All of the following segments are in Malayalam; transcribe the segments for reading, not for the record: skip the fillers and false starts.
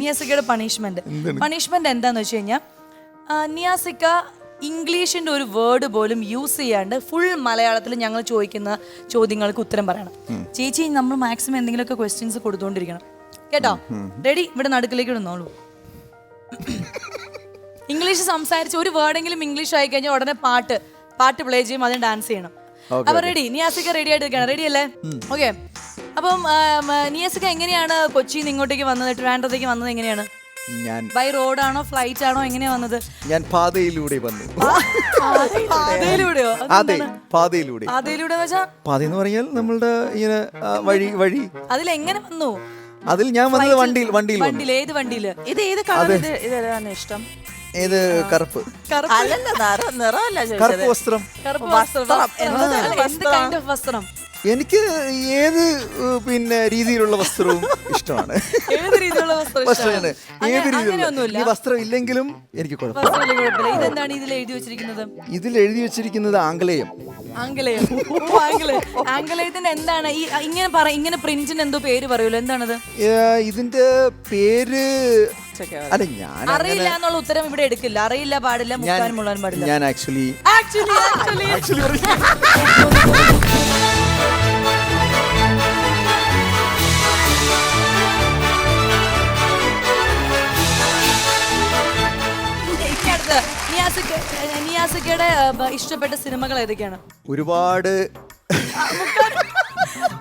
നിയാസിക്കയുടെ പണിഷ്മെന്റ് എന്താന്ന് വെച്ച് കഴിഞ്ഞാൽ നിയാസിക്ക ഇംഗ്ലീഷിന്റെ ഒരു വേർഡ് പോലും യൂസ് ചെയ്യാണ്ട് ഫുൾ മലയാളത്തിൽ ഞങ്ങൾ ചോദിക്കുന്ന ചോദ്യങ്ങൾക്ക് ഉത്തരം പറയണം. ചേച്ചി നമ്മൾ മാക്സിമം എന്തെങ്കിലുമൊക്കെ ക്വസ്റ്റ്യൻസ് കൊടുത്തുകൊണ്ടിരിക്കണം കേട്ടോ. റെഡി? ഇവിടെ നടുക്കിലേക്ക് ഇടുന്നോളൂ. ഇംഗ്ലീഷ് സംസാരിച്ച് ഒരു വേർഡെങ്കിലും ഇംഗ്ലീഷ് ആയി കഴിഞ്ഞാൽ ഉടനെ പാട്ട് പ്ലേ ചെയ്യും, അതിന് ഡാൻസ് ചെയ്യണം. അപ്പൊ റെഡി? നിയാസിക്ക റെഡി ആയിട്ട് നിൽക്കണം. റെഡി അല്ലേ? ഓക്കെ. അപ്പം നിയാസിക്ക എങ്ങനെയാണ് കൊച്ചിയിൽ നിന്ന് ഇങ്ങോട്ടേക്ക് വന്നത്, ട്രിവാൻഡ്രത്തേക്ക് വന്നത് എങ്ങനെയാണ്? ഞാൻ ബൈ റോഡാണോ ഫ്ലൈറ്റ് ആണോ എങ്ങനെയാ വന്നത്? ഞാൻ പാതയിലൂടെ വന്നു. പാതയിലൂടെയോ? അതെ, പാതയിലൂടെ. പാതയിലൂടെ വെച്ചാ പാത എന്ന് പറഞ്ഞാൽ നമ്മളുടെ ഇങ്ങനെ വഴി. അതിലെങ്ങനെ വന്നു? അതിൽ ഞാൻ വന്നത് വണ്ടിയിൽ വന്നു. ഏത് വണ്ടിയില്? ഇത് ഏത് കളർ? ഇതാണ് ഇഷ്ടം? ഏത്? കറുപ്പ്. കറുപ്പ് വസ്ത്രം. വസ്ത്രം എനിക്ക് ഏത് പിന്നെ രീതിയിലുള്ള വസ്ത്രവും ഇഷ്ടമാണ്. ഏത് രീതിയിലുള്ള വസ്ത്രമാണ് ഏത് രീതിയിലുള്ള. ഈ വസ്ത്രം ഇല്ലെങ്കിലും എനിക്ക് കുഴപ്പമില്ല. ഇതെന്താണ് ഇതിൽ എഴുതി വെച്ചിരിക്കുന്നത്? ഇതിൽ എഴുതി വെച്ചിരിക്കുന്നത് ആംഗലേയം. ആംഗലേയത്തിന്റെ എന്താണ് ഈ ഇങ്ങനെ പ്രിന്റിന് എന്തോ പേര് പറയൂലോ, എന്താണത്? ഇതിന്റെ പേര് അല്ല, ഞാൻ അറിയില്ല എന്നുള്ള ഉത്തരം ഇവിടെ എടുക്കില്ല. അറിയില്ല പാടില്ല, മുക്കാനും മുള്ളാനും പാടില്ല. ഞാൻ ആക്ച്വലി നിയാസിക്കയുടെ ഇഷ്ടപ്പെട്ട സിനിമകൾ ഏതൊക്കെയാണ്? ഒരുപാട്.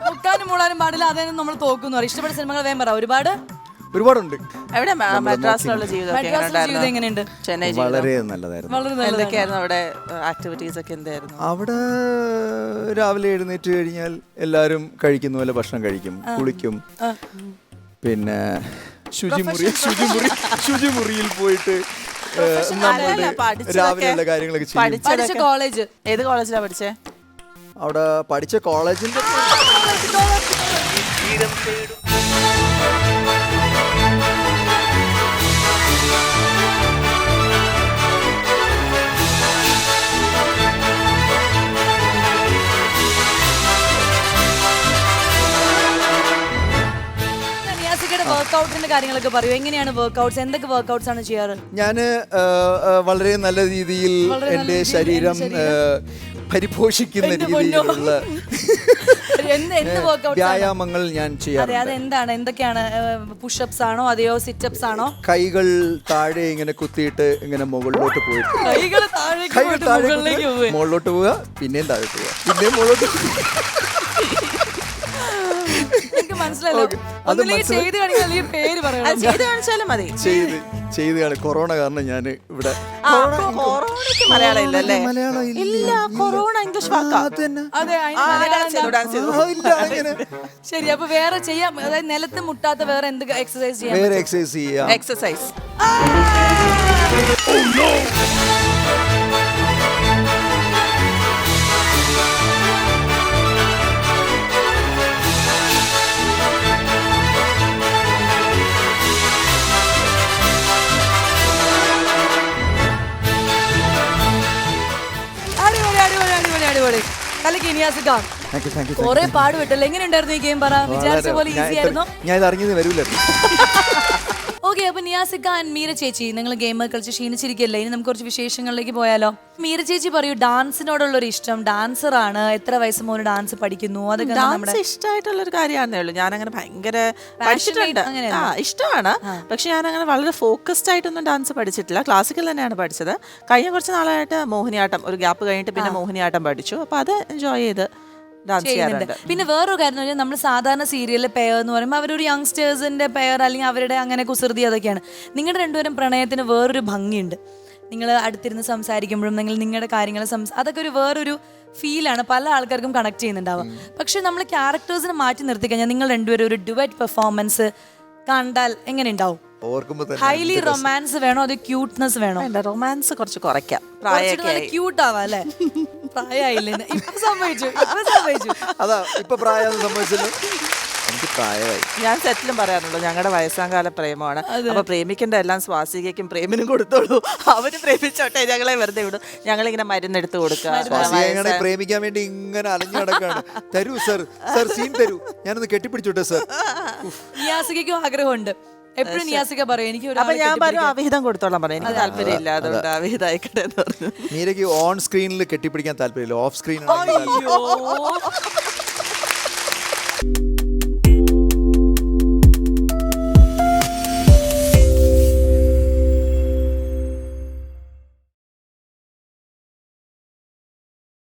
മുക്കാനും മൂടാനും പാടില്ല, അതൊന്നും നമ്മൾ തോക്കുന്നു. ഇഷ്ടപ്പെട്ട സിനിമകൾ വേഗം പറ. ഒരുപാടുണ്ട്. എവിടെ മദ്രാസിലുള്ള ജീവിതം എങ്ങനെയുണ്ട്? ചെന്നൈ വളരെ നല്ലതായിരുന്നു. എന്തൊക്കെയായിരുന്നു അവിടെ ആക്ടിവിറ്റീസ് ഒക്കെ? എന്തായിരുന്നു അവിടെ? രാവിലെ എഴുന്നേറ്റ് കഴിഞ്ഞാൽ എല്ലാരും കഴിക്കുന്ന പോലെ ഭക്ഷണം കഴിക്കും, കുളിക്കും, പിന്നെ ശുചിമുറിയിൽ പോയിട്ട് രാവിലെയുള്ള കാര്യങ്ങളൊക്കെ ചെയ്യും. കോളേജ് ഏത് കോളേജിലാണ് പഠിച്ചേ? അവിടെ പഠിച്ച കോളേജിന്റെ വർക്ക്ഔട്ടിന്റെ കാര്യങ്ങളൊക്കെ പറയൂ. എങ്ങനെയാണ് വർക്ക്ഔട്ട്സ്? എന്തൊക്കെ വർക്ക്ഔട്ട്സ് ആണ് ചെയ്യാറ്? ഞാന് വളരെ നല്ല രീതിയിൽ എന്റെ ശരീരം പരിപോഷിക്കുന്ന രീതിയിലുള്ള വ്യായാമങ്ങൾ ഞാൻ ചെയ്യാറുണ്ട്. അതെന്താണ്? എന്തൊക്കെയാണ്? പുഷപ്സ് ആണോ അതെയോ സിറ്റപ്സ് ആണോ? കൈകൾ താഴെ ഇങ്ങനെ കുത്തിയിട്ട് ഇങ്ങനെ മുകളിലോട്ട് പോയിട്ട് കൈകൾ താഴെ മുകളിലോട്ട് പോവുക, പിന്നെയും താഴെ പോവുക, പിന്നെയും മുകളിലോട്ട്. ചെയ്ത് കൊറോണ കാരണം ഞാൻ ഇവിടെ. മലയാളം ഇല്ലല്ലേ? ഇല്ല, കൊറോണ ഇംഗ്ലീഷ് വാക്കാ. ശരി, അപ്പൊ വേറെ ചെയ്യാം. അതായത് നിലത്ത് മുട്ടാത്ത വേറെ എന്ത് എക്സസൈസ് ചെയ്യാം? വേറെ എക്സസൈസ് ചെയ്യാം. എക്സസൈസ് കൊറേ പാടുപെട്ടല്ലോ. എങ്ങനെയുണ്ടായിരുന്നു ഈ ഗെയിം? പറ. വിചാരിച്ച പോലെ ഈസി ആയിരുന്നു? ഞാൻ ഇത് അറിഞ്ഞത് വരൂലായിരുന്നു. ഓക്കെ, അപ്പൊ നിയാസിക്ക ആൻഡ് മീര ചേച്ചി, നിങ്ങൾ ഗെയിം കളിച്ച് ക്ഷീണിച്ചിരിക്കല്ലേ? ഇനി നമുക്ക് കുറച്ച് വിശേഷങ്ങളിലേക്ക് പോയാലോ? മീര ചേച്ചി പറയൂ, ഡാൻസിനോടുള്ള ഒരു ഇഷ്ടം. ഡാൻസർ ആണ്, എത്ര വയസ്സ് മുതൽ ഡാൻസ് പഠിക്കുന്നു? അതൊക്കെ ഇഷ്ടമായിട്ടുള്ള ഒരു കാര്യമാണെന്നേ ഉള്ളൂ. ഞാൻ അങ്ങനെ ഭയങ്കര പഠിച്ചിട്ടുണ്ട്, ഇഷ്ടമാണ്. പക്ഷെ ഞാൻ അങ്ങനെ വളരെ ഫോക്കസ്ഡ് ആയിട്ടൊന്നും ഡാൻസ് പഠിച്ചിട്ടില്ല. ക്ലാസിക്കൽ തന്നെയാണ് പഠിച്ചത്. കഴിഞ്ഞ കുറച്ച് നാളായിട്ട് മോഹിനിയാട്ടം, ഒരു ഗ്യാപ്പ് കഴിഞ്ഞിട്ട് പിന്നെ മോഹിനിയാട്ടം പഠിച്ചു. അപ്പൊ അത് എൻജോയ് ചെയ്ത് ചെയ്യുന്നുണ്ട്. പിന്നെ വേറൊരു കാര്യം, നമ്മൾ സാധാരണ സീരിയലിലെ പെയർ എന്ന് പറയുമ്പോൾ അവരൊരു യങ്സ്റ്റേഴ്സിന്റെ പെയർ, അല്ലെങ്കിൽ അവരുടെ അങ്ങനെ കുസൃതി, അതൊക്കെയാണ്. നിങ്ങളുടെ രണ്ടുപേരും പ്രണയത്തിന് വേറൊരു ഭംഗിയുണ്ട്. നിങ്ങൾ അടുത്തിരുന്ന് സംസാരിക്കുമ്പോഴും നിങ്ങളുടെ കാര്യങ്ങൾ അതൊക്കെ ഒരു വേറൊരു ഫീലാണ്. പല ആൾക്കാർക്കും കണക്ട് ചെയ്യുന്നുണ്ടാവുക. പക്ഷെ നമ്മൾ ക്യാരക്ടേഴ്സിനെ മാറ്റി നിർത്തി കഴിഞ്ഞാൽ നിങ്ങൾ രണ്ടുപേരും ഒരു ഡുവറ്റ് പെർഫോമൻസ് കണ്ടാൽ എങ്ങനെ ഉണ്ടാവും? ഹൈലി റൊമാൻസ് വേണോ അതോ ക്യൂട്ട്നെസ് വേണോ? റൊമാൻസ് കുറച്ച് കുറയ്ക്കാം. ക്യൂട്ട് ആവാ അല്ലേ? പ്രായമായില്ലേ? ഇപ്പൊ സംഭവിച്ചു. അതാ ഇപ്പൊ പ്രായം സംഭവിച്ചല്ലോ. എനിക്ക് പ്രായമായി. ഞാൻ സെറ്റിലും പറയാറുള്ളൂ, ഞങ്ങളുടെ വയസ്സാങ്കാല പ്രേമമാണ്. അപ്പൊ പ്രേമിക്കേണ്ട എല്ലാം സ്വാസികയ്ക്കും പ്രേമിനും കൊടുത്തോളൂ. അവര് പ്രേമിച്ചോട്ടെ, ഞങ്ങളെ വെറുതെ വിടും. ഞങ്ങളിങ്ങനെ മരുന്നെടുത്ത് കൊടുക്കുക. പ്രേമിക്കാൻ വേണ്ടി ഇങ്ങനെ അലഞ്ഞു നടക്കാണ്. തരൂ സർ, സർ സീൻ തരൂ, ഞാനൊന്ന് കെട്ടിപ്പിടിച്ചോട്ടെ സർ. നിയാസികയ്ക്കും ആഗ്രഹമുണ്ട്. എപ്പോഴും നിയാസിക പറയും എനിക്ക് അപ്പൊ ഒരാളെ ഞാൻ പറഞ്ഞു കെട്ടിപ്പിടിക്കാൻ- അവിഹിതം കൊടുത്തോളാം പറഞ്ഞു. എനിക്ക് താല്പര്യമില്ല, അതുകൊണ്ട് അവിഹിതം ആയിക്കട്ടെ എന്ന് പറഞ്ഞു. മീരയ്ക്ക് ഓൺ സ്ക്രീനിൽ കെട്ടിപ്പിടിക്കാൻ താല്പര്യമില്ല, ഓഫ് സ്ക്രീൻ അയ്യോ